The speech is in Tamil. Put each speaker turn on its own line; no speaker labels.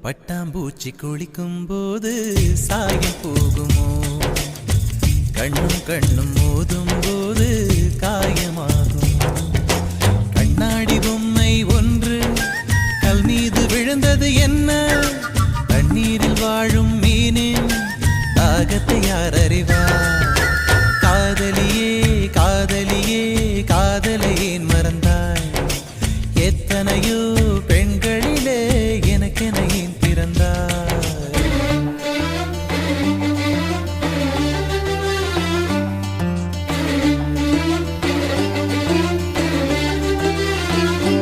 பட்டாம்பூச்சி குளிக்கும் போது சாயம் போகுமோ? கண்ணும் கண்ணும் மோதும் போது காயமாகும். கண்ணாடி பொம்மை ஒன்று கல் மீது விழுந்தது என்ன?